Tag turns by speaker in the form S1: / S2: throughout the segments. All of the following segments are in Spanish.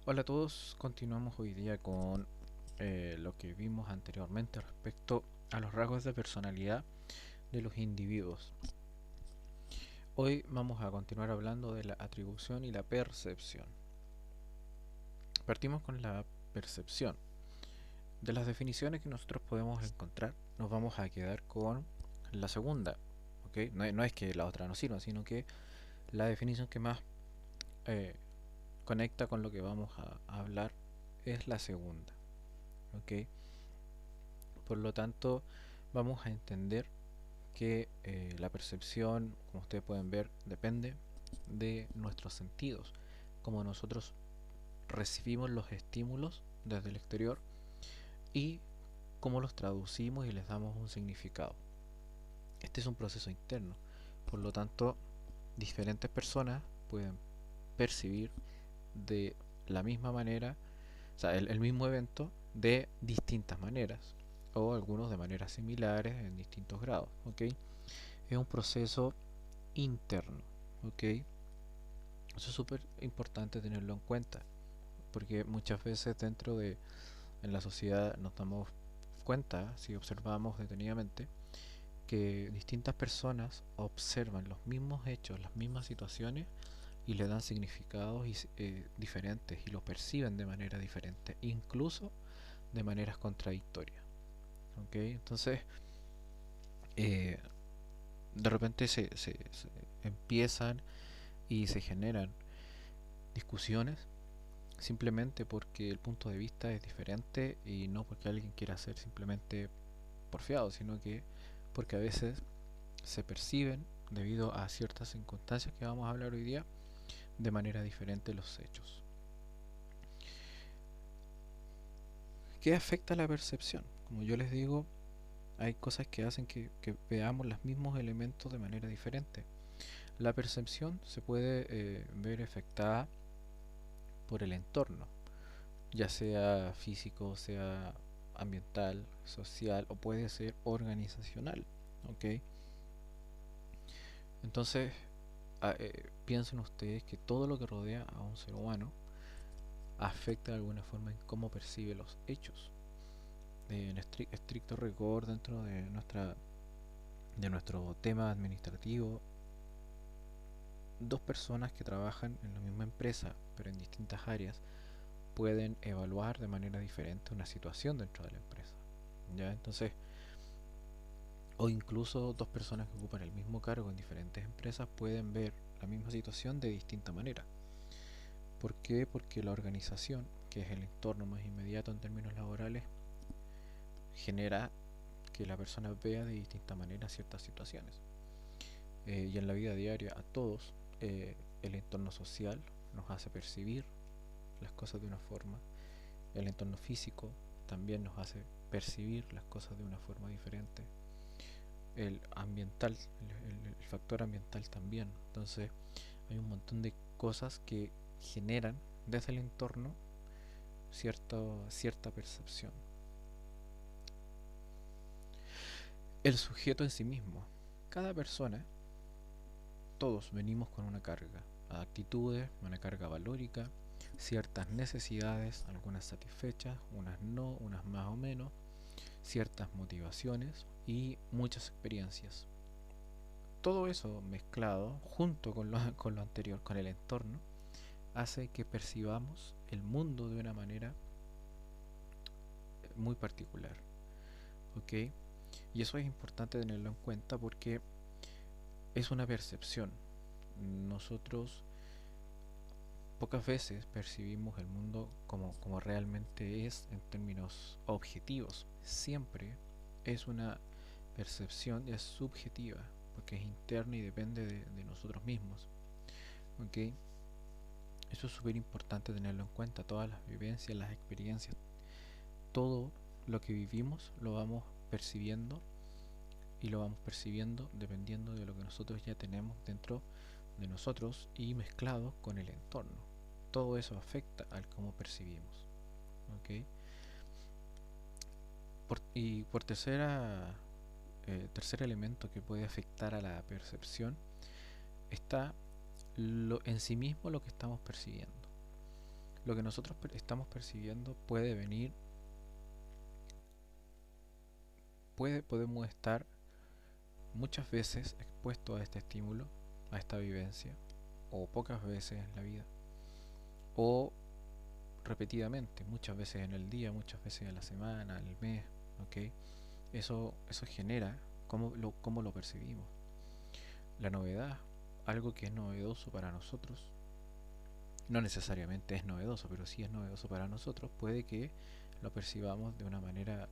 S1: Hola a todos, continuamos hoy día con lo que vimos anteriormente respecto a los rasgos de personalidad de los individuos. Hoy vamos a continuar hablando de la atribución y la percepción. Partimos con la percepción. De las definiciones que nosotros podemos encontrar, nos vamos a quedar con la segunda. ¿Ok? No es que la otra no sirva, sino que la definición que más eh, conecta con lo que vamos a hablar es la segunda. ¿Ok? Por lo tanto, vamos a entender que la percepción, como ustedes pueden ver, depende de nuestros sentidos, como nosotros recibimos los estímulos desde el exterior y cómo los traducimos y les damos un significado. Este es un proceso interno, por lo tanto, diferentes personas pueden percibir de la misma manera, o sea, el mismo evento de distintas maneras, o algunos de maneras similares en distintos grados, ¿ok? Es un proceso interno, ¿ok? Eso es súper importante tenerlo en cuenta, porque muchas veces en la sociedad nos damos cuenta, si observamos detenidamente, que distintas personas observan los mismos hechos, las mismas situaciones y le dan significados diferentes y lo perciben de manera diferente, incluso de maneras contradictorias, ¿ok? Entonces, eh, de repente se empiezan y se generan discusiones simplemente porque el punto de vista es diferente y no porque alguien quiera ser simplemente porfiado, sino que porque a veces se perciben, debido a ciertas circunstancias que vamos a hablar hoy día, de manera diferente los hechos. ¿Qué afecta la percepción? Como yo les digo, hay cosas que hacen que veamos los mismos elementos de manera diferente. La percepción se puede ver afectada por el entorno, ya sea físico, sea ambiental, social o puede ser organizacional. ¿Ok? Entonces, piensen ustedes que todo lo que rodea a un ser humano afecta de alguna forma en cómo percibe los hechos. En estricto rigor, dentro de nuestro tema administrativo, dos personas que trabajan en la misma empresa, pero en distintas áreas, pueden evaluar de manera diferente una situación dentro de la empresa. ¿Ya? Entonces, o incluso dos personas que ocupan el mismo cargo en diferentes empresas pueden ver la misma situación de distinta manera. ¿Por qué? Porque la organización, que es el entorno más inmediato en términos laborales, genera que la persona vea de distinta manera ciertas situaciones. Y en la vida diaria a todos, el entorno social nos hace percibir las cosas de una forma, el entorno físico también nos hace percibir las cosas de una forma diferente, el ambiental, el factor ambiental también. Entonces hay un montón de cosas que generan desde el entorno cierta percepción. El sujeto en sí mismo. Cada persona, todos venimos con una carga, actitudes, una carga valórica, ciertas necesidades, algunas satisfechas, unas no, unas más o menos, ciertas motivaciones y muchas experiencias. Todo eso mezclado junto con lo anterior, con el entorno, hace que percibamos el mundo de una manera muy particular. ¿Ok? Y eso es importante tenerlo en cuenta porque es una percepción. Nosotros pocas veces percibimos el mundo como realmente es en términos objetivos. Siempre es una percepción, es subjetiva, porque es interna y depende de nosotros mismos. ¿Ok? Eso es súper importante tenerlo en cuenta. Todas las vivencias, las experiencias, todo lo que vivimos lo vamos percibiendo y lo vamos percibiendo dependiendo de lo que nosotros ya tenemos dentro de nosotros y mezclado con el entorno. Todo eso afecta al cómo percibimos. ¿Ok? Y por tercer elemento que puede afectar a la percepción está en sí mismo lo que estamos percibiendo. lo que nosotros estamos percibiendo podemos estar muchas veces expuestos a este estímulo, a esta vivencia, o pocas veces en la vida, o repetidamente, muchas veces en el día, muchas veces en la semana, en el mes, ¿ok? Eso genera cómo lo percibimos. La novedad, algo que es novedoso para nosotros, no necesariamente es novedoso, pero sí es novedoso para nosotros, puede que lo percibamos de una manera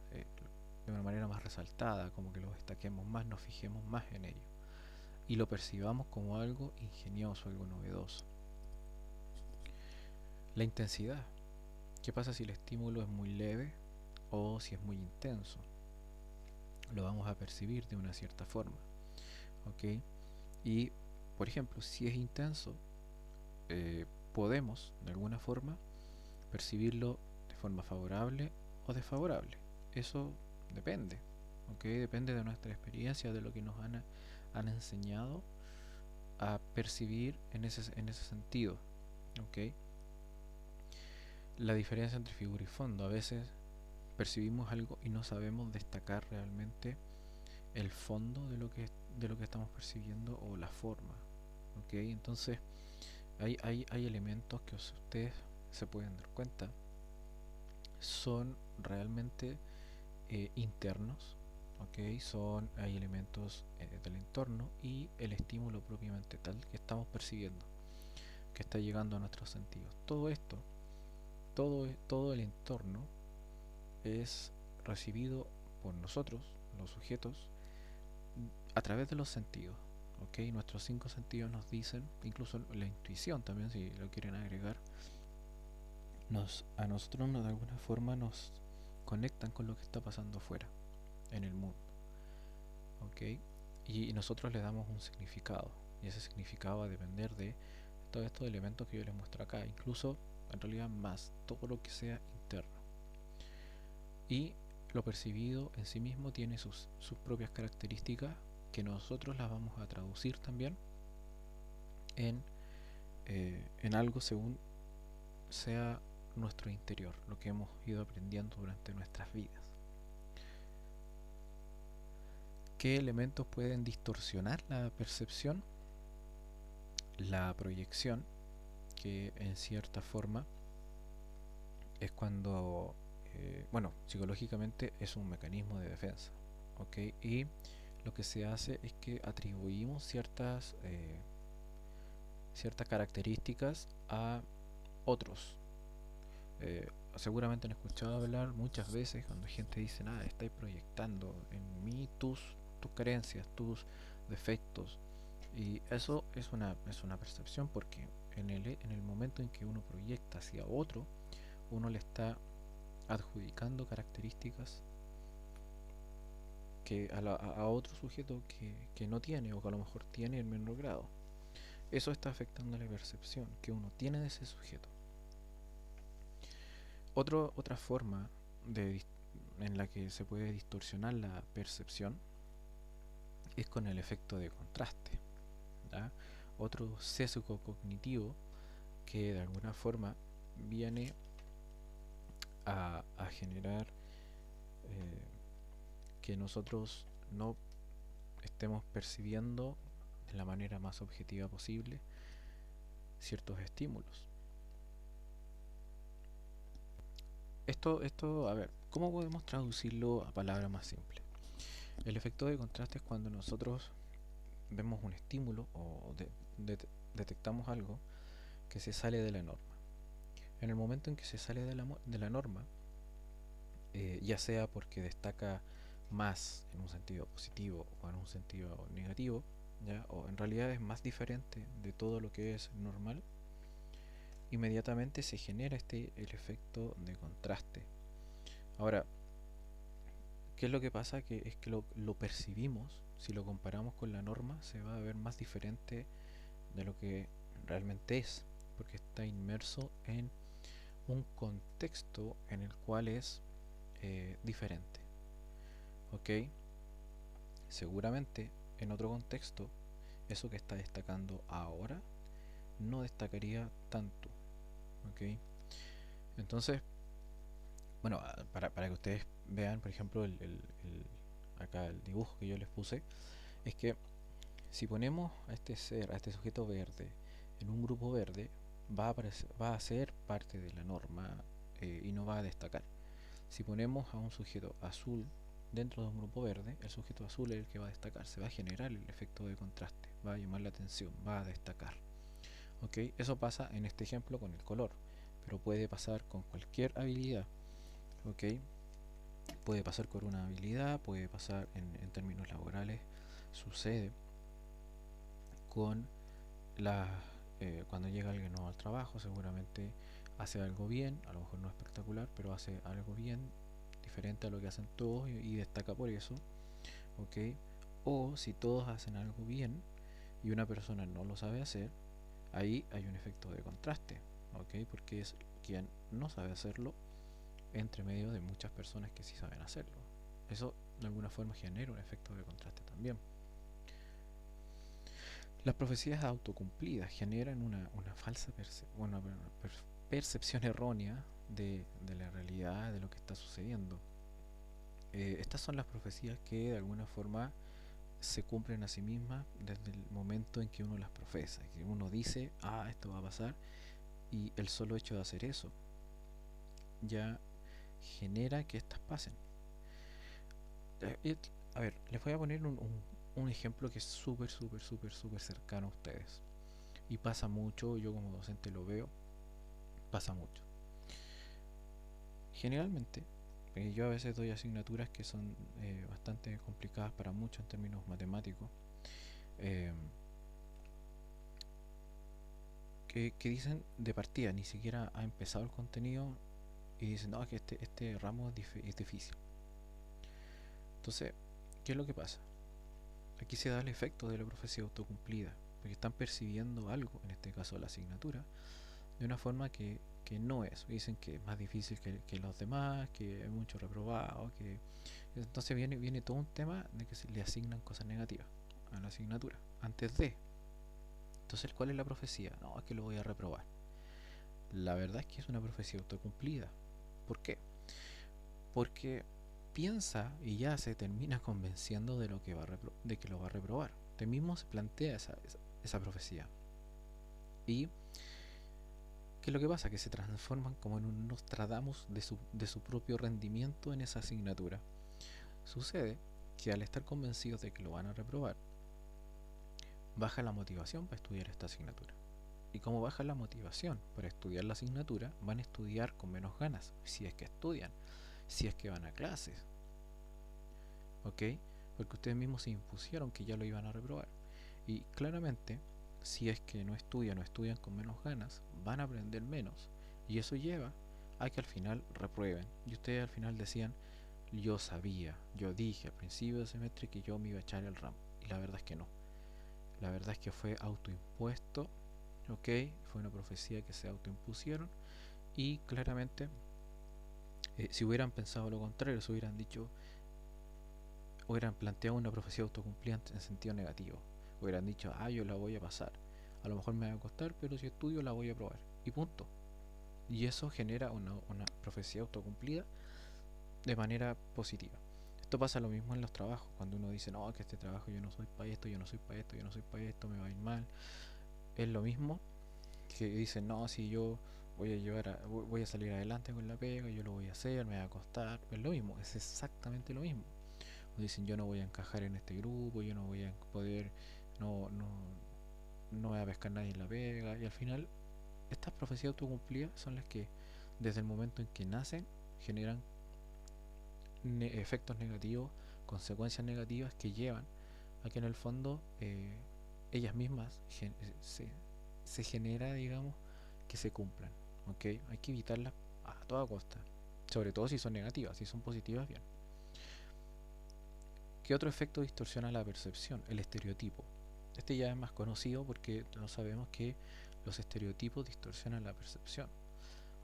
S1: más resaltada, como que lo destaquemos más, nos fijemos más en ello y lo percibamos como algo ingenioso, algo novedoso. La intensidad. ¿Qué pasa si el estímulo es muy leve o si es muy intenso? Lo vamos a percibir de una cierta forma, ¿ok? Y, por ejemplo, si es intenso, podemos, de alguna forma, percibirlo de forma favorable o desfavorable. Eso depende, ¿ok? Depende de nuestra experiencia, de lo que nos han enseñado a percibir en ese sentido, ¿ok? La diferencia entre figura y fondo. A veces percibimos algo y no sabemos destacar realmente el fondo de lo que estamos percibiendo o la forma, ¿ok? Entonces hay elementos que ustedes se pueden dar cuenta son realmente internos, ¿ok? Hay elementos del entorno y el estímulo propiamente tal que estamos percibiendo, que está llegando a nuestros sentidos. Todo esto, todo el entorno es recibido por nosotros, los sujetos, a través de los sentidos. ¿Ok? Nuestros cinco sentidos nos dicen, incluso la intuición también, si lo quieren agregar, a nosotros de alguna forma nos conectan con lo que está pasando afuera, en el mundo. ¿Ok? Y nosotros le damos un significado. Y ese significado va a depender de todos estos elementos que yo les muestro acá. Incluso, en realidad, más todo lo que sea interno. Y lo percibido en sí mismo tiene sus propias características que nosotros las vamos a traducir también en, en algo según sea nuestro interior, lo que hemos ido aprendiendo durante nuestras vidas. ¿Qué elementos pueden distorsionar la percepción? La proyección, que en cierta forma es cuando, bueno, psicológicamente es un mecanismo de defensa, ¿ok? Y lo que se hace es que atribuimos ciertas características a otros. Eh, Seguramente han escuchado hablar muchas veces cuando gente dice, nada, estáis proyectando en mí tus carencias, tus defectos. Y eso es una percepción porque en el momento en que uno proyecta hacia otro, uno le está adjudicando características a otro sujeto que no tiene o que a lo mejor tiene en menor grado. Eso está afectando la percepción que uno tiene de ese sujeto. Otra forma en la que se puede distorsionar la percepción es con el efecto de contraste, ¿ya? Otro sesgo cognitivo que de alguna forma viene a generar que nosotros no estemos percibiendo de la manera más objetiva posible ciertos estímulos. A ver, ¿cómo podemos traducirlo a palabras más simples? El efecto de contraste es cuando nosotros vemos un estímulo o detectamos algo que se sale de la norma. En el momento en que se sale de la norma, ya sea porque destaca más en un sentido positivo o en un sentido negativo, ¿ya? O en realidad es más diferente de todo lo que es normal, inmediatamente se genera el efecto de contraste. Ahora, ¿qué es lo que pasa? Que es que lo percibimos, si lo comparamos con la norma, se va a ver más diferente de lo que realmente es, porque está inmerso en un contexto en el cual es diferente. ¿Ok? Seguramente en otro contexto, eso que está destacando ahora no destacaría tanto. ¿Ok? Entonces, bueno, para que ustedes vean, por ejemplo, acá el dibujo que yo les puse, es que si ponemos a este ser, a este sujeto verde, en un grupo verde, va a ser parte de la norma y no va a destacar. Si ponemos a un sujeto azul dentro de un grupo verde, el sujeto azul es el que va a destacar, se va a generar el efecto de contraste, va a llamar la atención, va a destacar. ¿Ok? Eso pasa en este ejemplo con el color, pero puede pasar con cualquier habilidad. ¿Ok? Puede pasar con una habilidad, puede pasar en términos laborales, sucede con la, cuando llega alguien nuevo al trabajo, seguramente hace algo bien, a lo mejor no espectacular, pero hace algo bien, diferente a lo que hacen todos y destaca por eso, ¿ok? O si todos hacen algo bien y una persona no lo sabe hacer, ahí hay un efecto de contraste, ¿ok? Porque es quien no sabe hacerlo entre medio de muchas personas que sí saben hacerlo. Eso de alguna forma genera un efecto de contraste también. Las profecías autocumplidas generan una falsa percepción errónea de la realidad, de lo que está sucediendo. Estas son las profecías que de alguna forma se cumplen a sí mismas desde el momento en que uno las profesa, que uno dice, ah, esto va a pasar, y el solo hecho de hacer eso ya genera que estas pasen. A ver, les voy a poner un ejemplo que es súper cercano a ustedes. Y pasa mucho, yo como docente lo veo, pasa mucho. Generalmente, yo a veces doy asignaturas que son bastante complicadas para muchos en términos matemáticos, eh, que dicen de partida, ni siquiera ha empezado el contenido y dicen, no, es que este ramo es difícil. Entonces, ¿qué es lo que pasa? Aquí se da el efecto de la profecía autocumplida, porque están percibiendo algo, en este caso la asignatura, de una forma que no es. Dicen que es más difícil que los demás, que hay mucho reprobado, que entonces viene todo un tema de que se le asignan cosas negativas a la asignatura antes de. Entonces, ¿cuál es la profecía? No, es que lo voy a reprobar. La verdad es que es una profecía autocumplida. ¿Por qué? Porque piensa y ya se termina convenciendo de lo que de que lo va a reprobar. Usted mismo se plantea esa profecía. Y ¿qué es lo que pasa? Que se transforman como en un Nostradamus de su propio rendimiento en esa asignatura. Sucede que al estar convencidos de que lo van a reprobar, baja la motivación para estudiar esta asignatura. Y como baja la motivación para estudiar la asignatura, van a estudiar con menos ganas, si es que estudian, si es que van a clases, ¿ok? Porque ustedes mismos se impusieron que ya lo iban a reprobar. Y claramente, si es que no estudian o estudian con menos ganas, van a aprender menos. Y eso lleva a que al final reprueben. Y ustedes al final decían, yo sabía, yo dije al principio del semestre que yo me iba a echar el ramo. Y la verdad es que no. La verdad es que fue autoimpuesto, ¿ok? Fue una profecía que se autoimpusieron. Y claramente, si hubieran pensado lo contrario, si hubieran dicho, hubieran planteado una profecía autocumplida en sentido negativo. Hubieran dicho, ah, yo la voy a pasar. A lo mejor me va a costar, pero si estudio la voy a probar. Y punto. Y eso genera una profecía autocumplida de manera positiva. Esto pasa lo mismo en los trabajos, cuando uno dice, no, que este trabajo yo no soy para esto, yo no soy para esto, yo no soy para esto, me va a ir mal. Es lo mismo que dicen, no, si yo voy a salir adelante con la pega, yo lo voy a hacer, me va a costar. Es lo mismo, es exactamente lo mismo. O dicen, yo no voy a encajar en este grupo, yo no voy a poder, no, no, no voy a pescar nadie en la pega. Y al final, estas profecías autocumplidas son las que, desde el momento en que nacen, generan efectos negativos, consecuencias negativas que llevan a que en el fondo ellas mismas se genera, digamos, que se cumplan. ¿Ok? Hay que evitarlas a toda costa, sobre todo si son negativas. Si son positivas, bien. ¿Qué otro efecto distorsiona la percepción? El estereotipo. Este ya es más conocido porque todos sabemos que los estereotipos distorsionan la percepción.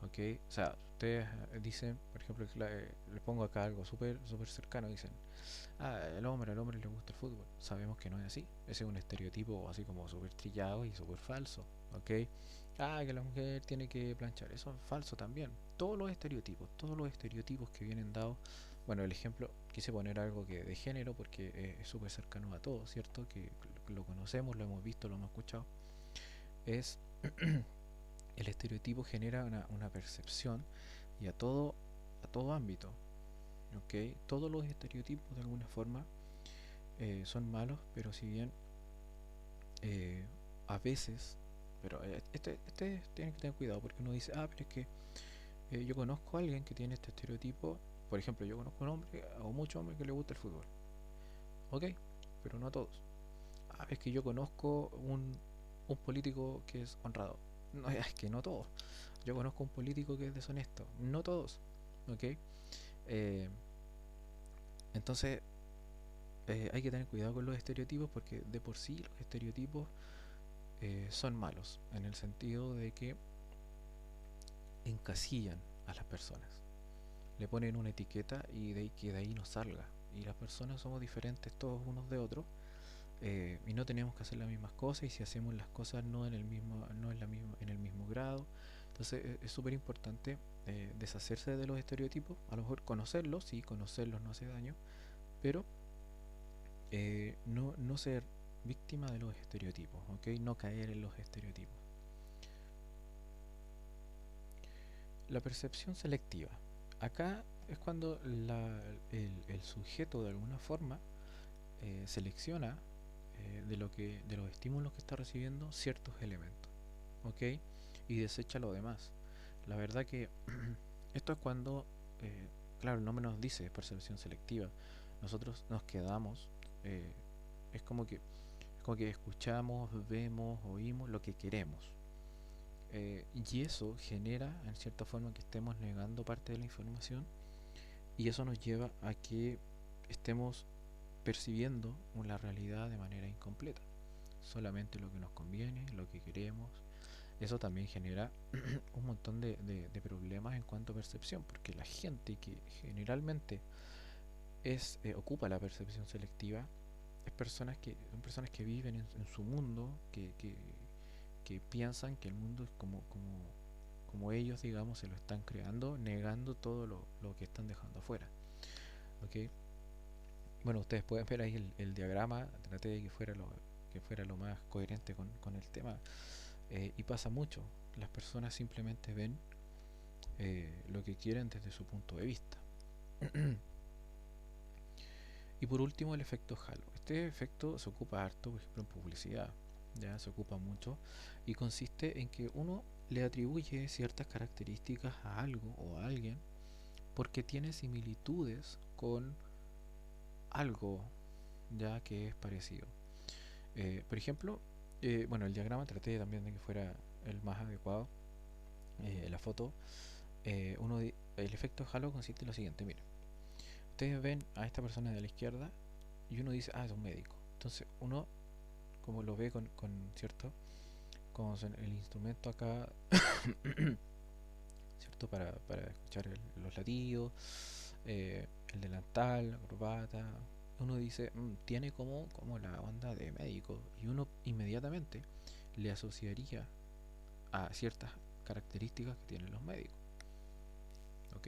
S1: ¿Ok? O sea, ustedes dicen, por ejemplo, le pongo acá algo súper cercano, dicen, ah, al hombre le gusta el fútbol. Sabemos que no es así. Ese es un estereotipo así como súper trillado y súper falso. ¿Ok? Ah, que la mujer tiene que planchar. Eso es falso también. Todos los estereotipos que vienen dados. Bueno, el ejemplo, quise poner algo que de género porque es súper cercano a todos, ¿cierto? Que lo conocemos, lo hemos visto, lo hemos escuchado. Es el estereotipo genera una percepción y a todo ámbito, ¿ok? Todos los estereotipos de alguna forma son malos, pero si bien eh, a veces, pero este tiene que tener cuidado porque uno dice, ah, pero es que yo conozco a alguien que tiene este estereotipo. Por ejemplo, yo conozco un hombre o muchos hombres que le gusta el fútbol, ok, pero no a todos. Ah, es que yo conozco un político que es honrado. No, es que no todos. Yo conozco un político que es deshonesto, no todos, ok. Eh, entonces hay que tener cuidado con los estereotipos porque de por sí los estereotipos son malos en el sentido de que encasillan a las personas, le ponen una etiqueta y que de ahí no salga. Y las personas somos diferentes todos unos de otros, y no tenemos que hacer las mismas cosas, y si hacemos las cosas no en el mismo, no en la misma, en el mismo grado. Entonces es súper importante deshacerse de los estereotipos, a lo mejor conocerlos, sí, conocerlos no hace daño, pero no ser víctima de los estereotipos, ¿ok? No caer en los estereotipos. La percepción selectiva. Acá es cuando el sujeto de alguna forma selecciona de los estímulos que está recibiendo ciertos elementos, ¿ok? Y desecha lo demás. La verdad que esto es cuando, claro, el nombre nos dice percepción selectiva. Nosotros nos quedamos, eh, es como que escuchamos, vemos, oímos lo que queremos. Y eso genera, en cierta forma, que estemos negando parte de la información y eso nos lleva a que estemos percibiendo una realidad de manera incompleta. Solamente lo que nos conviene, lo que queremos. Eso también genera un montón de problemas en cuanto a percepción, porque la gente que generalmente ocupa la percepción selectiva son personas que viven en su mundo, que piensan que el mundo es como ellos, digamos, se lo están creando, negando todo lo que están dejando afuera. ¿Ok? Bueno, ustedes pueden ver ahí el diagrama, traté de que fuera lo más coherente con el tema, y pasa mucho. Las personas simplemente ven lo que quieren desde su punto de vista. Y por último, el efecto halo. Este efecto se ocupa harto, por ejemplo, en publicidad, ya se ocupa mucho, y consiste en que uno le atribuye ciertas características a algo o a alguien porque tiene similitudes con algo ya que es parecido. Por ejemplo, bueno, el diagrama traté también de que fuera el más adecuado. La foto, el efecto halo consiste en lo siguiente, miren, ustedes ven a esta persona de la izquierda y uno dice, ah, es un médico. Entonces uno, como lo ve ¿cierto? Con el instrumento acá, ¿cierto? Para escuchar los latidos, el delantal, la corbata, uno dice, tiene como la onda de médico, y uno inmediatamente le asociaría a ciertas características que tienen los médicos, ¿ok?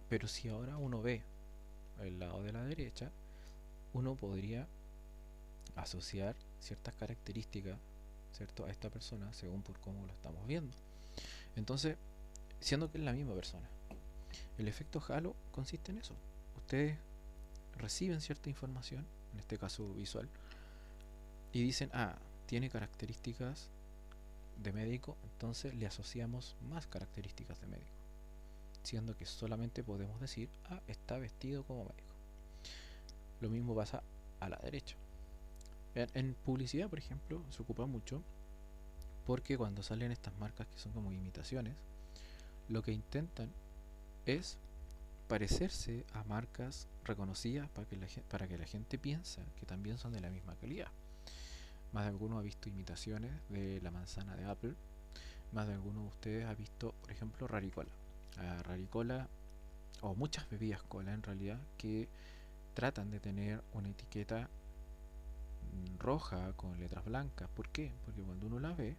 S1: Pero si ahora uno ve el lado de la derecha, uno podría asociar ciertas características, ¿cierto? A esta persona según por cómo lo estamos viendo. Entonces, siendo que es la misma persona, el efecto halo consiste en eso. Ustedes reciben cierta información, en este caso visual, y dicen, ah, tiene características de médico, entonces le asociamos más características de médico, siendo que solamente podemos decir, ah, está vestido como médico. Lo mismo pasa a la derecha. En publicidad, por ejemplo, se ocupa mucho porque cuando salen estas marcas que son como imitaciones, lo que intentan es parecerse a marcas reconocidas para que la gente piense que también son de la misma calidad. Más de alguno ha visto imitaciones de la manzana de Apple. Más de alguno de ustedes ha visto, por ejemplo, Raricola. Raricola, o muchas bebidas cola en realidad, que tratan de tener una etiqueta roja con letras blancas. ¿Por qué? Porque cuando uno la ve,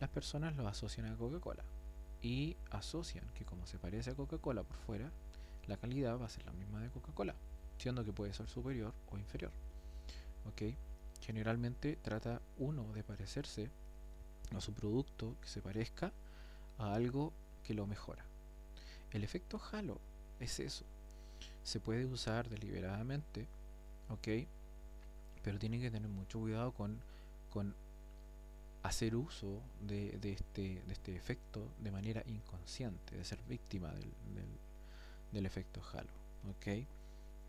S1: las personas lo asocian a Coca-Cola y asocian que como se parece a Coca-Cola por fuera, la calidad va a ser la misma de Coca-Cola, siendo que puede ser superior o inferior. ¿Ok? Generalmente trata uno de parecerse a su producto que se parezca a algo que lo mejora. El efecto halo es eso. Se puede usar deliberadamente, ¿ok? Pero tiene que tener mucho cuidado con hacer uso de este efecto de manera inconsciente, de ser víctima del efecto halo, ¿ok?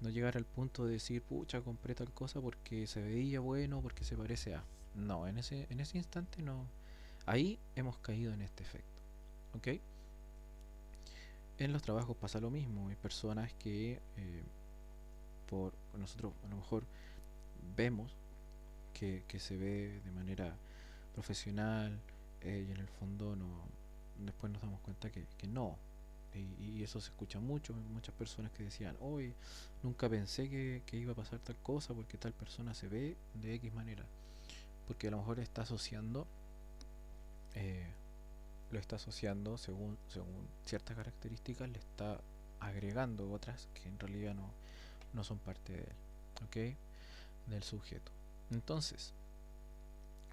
S1: No llegar al punto de decir, pucha, compré tal cosa porque se veía bueno, porque se parece a... No, en ese instante no. Ahí hemos caído en este efecto, ¿ok? En los trabajos pasa lo mismo. Hay personas que por nosotros a lo mejor vemos que se ve de manera profesional y en el fondo no, después nos damos cuenta que no. Y eso se escucha mucho, muchas personas que decían, hoy nunca pensé que iba a pasar tal cosa porque tal persona se ve de X manera. Porque a lo mejor está asociando, eh, lo está asociando según ciertas características, le está agregando otras que en realidad no son parte de él, ¿ok? Del sujeto. Entonces,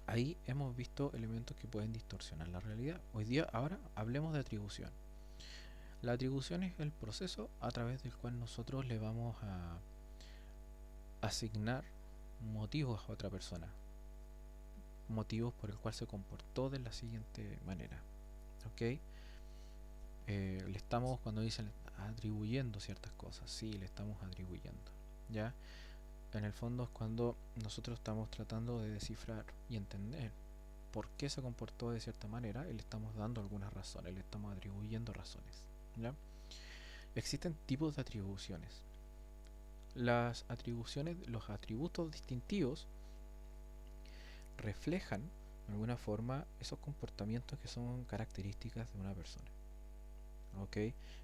S1: ahí hemos visto elementos que pueden distorsionar la realidad. Hoy día, ahora, hablemos de atribución. La atribución es el proceso a través del cual nosotros le vamos a asignar motivos a otra persona. Motivos por el cual se comportó de la siguiente manera. ¿Ok? Le estamos, cuando dicen atribuyendo ciertas cosas, sí, le estamos atribuyendo. ¿Ya? En el fondo es cuando nosotros estamos tratando de descifrar y entender por qué se comportó de cierta manera y le estamos dando algunas razones, le estamos atribuyendo razones. ¿Ya? Existen tipos de atribuciones. Las atribuciones, los atributos distintivos reflejan de alguna forma esos comportamientos que son características de una persona. ¿Ok?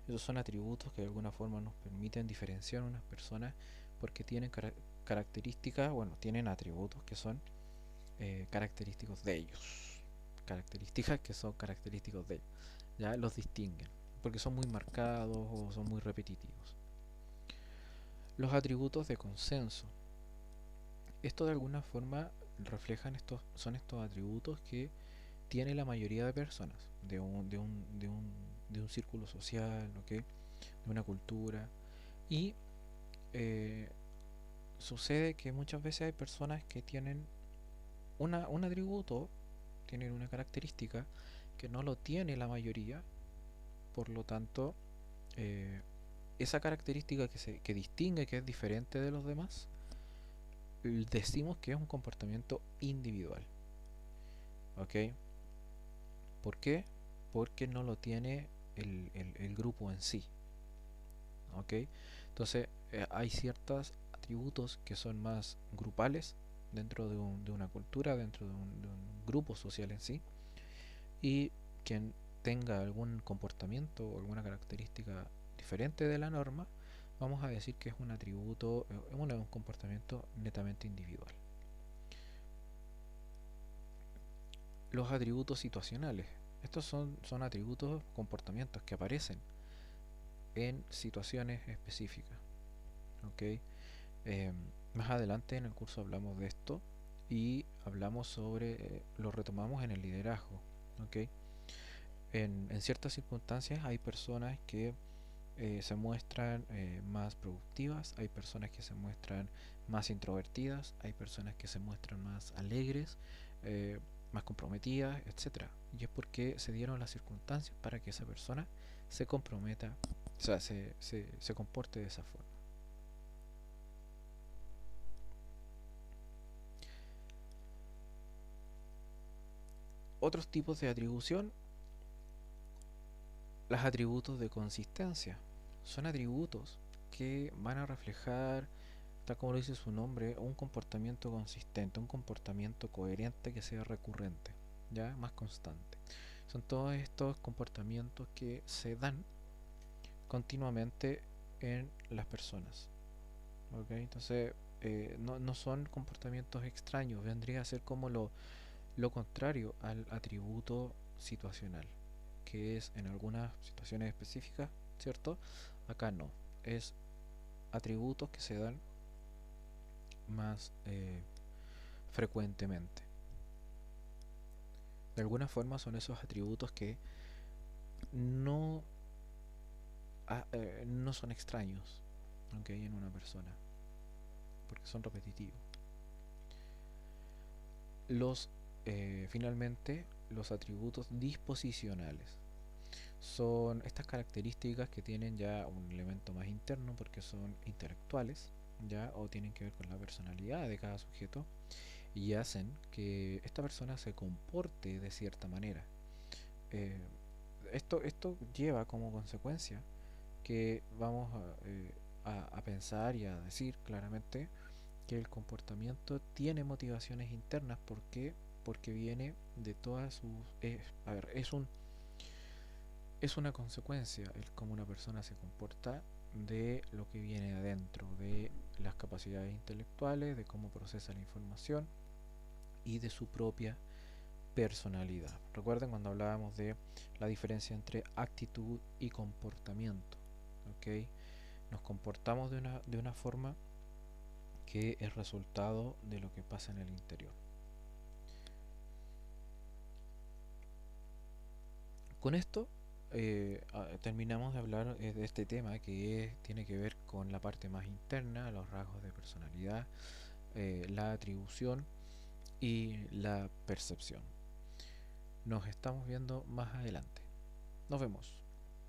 S1: Esos son atributos que de alguna forma nos permiten diferenciar a unas personas porque tienen características, bueno, tienen atributos que son característicos de ellos. Características que son característicos de ellos. Ya los distinguen porque son muy marcados o son muy repetitivos. Los atributos de consenso. Esto de alguna forma reflejan son estos atributos que tiene la mayoría de personas de un círculo social, ¿okay? De una cultura. Y eh, sucede que muchas veces hay personas que tienen un atributo, tienen una característica que no lo tiene la mayoría, por lo tanto, eh, esa característica que distingue, que es diferente de los demás, decimos que es un comportamiento individual. ¿Ok? ¿Por qué? Porque no lo tiene el grupo en sí. ¿Ok? Entonces, hay ciertos atributos que son más grupales dentro de una cultura, dentro de un grupo social en sí, y quien tenga algún comportamiento o alguna característica diferente de la norma, vamos a decir que es un atributo, un comportamiento netamente individual. Los atributos situacionales. Estos son atributos, comportamientos que aparecen en situaciones específicas. ¿Ok? Eh, Más adelante en el curso hablamos de esto y hablamos sobre, lo retomamos en el liderazgo. ¿Ok? En ciertas circunstancias hay personas que se muestran más productivas, hay personas que se muestran más introvertidas, hay personas que se muestran más alegres, más comprometidas, etcétera. Y es porque se dieron las circunstancias para que esa persona se comprometa, o sea, se comporte de esa forma. Otros tipos de atribución, los atributos de consistencia. Son atributos que van a reflejar, tal como lo dice su nombre, un comportamiento consistente, un comportamiento coherente que sea recurrente, ya más constante. Son todos estos comportamientos que se dan continuamente en las personas. ¿Ok? Entonces, no son comportamientos extraños, vendría a ser como lo contrario al atributo situacional, que es en algunas situaciones específicas, ¿cierto? Acá no, es atributos que se dan más frecuentemente. De alguna forma son esos atributos que no, no son extraños, ¿okay? En una persona, porque son repetitivos. Finalmente, los atributos disposicionales son estas características que tienen ya un elemento más interno porque son intelectuales, ya, o tienen que ver con la personalidad de cada sujeto y hacen que esta persona se comporte de cierta manera. Eh, esto lleva como consecuencia que vamos a pensar y a decir claramente que el comportamiento tiene motivaciones internas. ¿Por qué? Porque viene de todas sus... a ver, es una consecuencia el cómo una persona se comporta de lo que viene adentro, de las capacidades intelectuales, de cómo procesa la información y de su propia personalidad. Recuerden cuando hablábamos de la diferencia entre actitud y comportamiento, ¿ok? Nos comportamos de una forma que es resultado de lo que pasa en el interior. Con esto terminamos de hablar de este tema que tiene que ver con la parte más interna, los rasgos de personalidad, la atribución y la percepción. Nos estamos viendo más adelante. Nos vemos.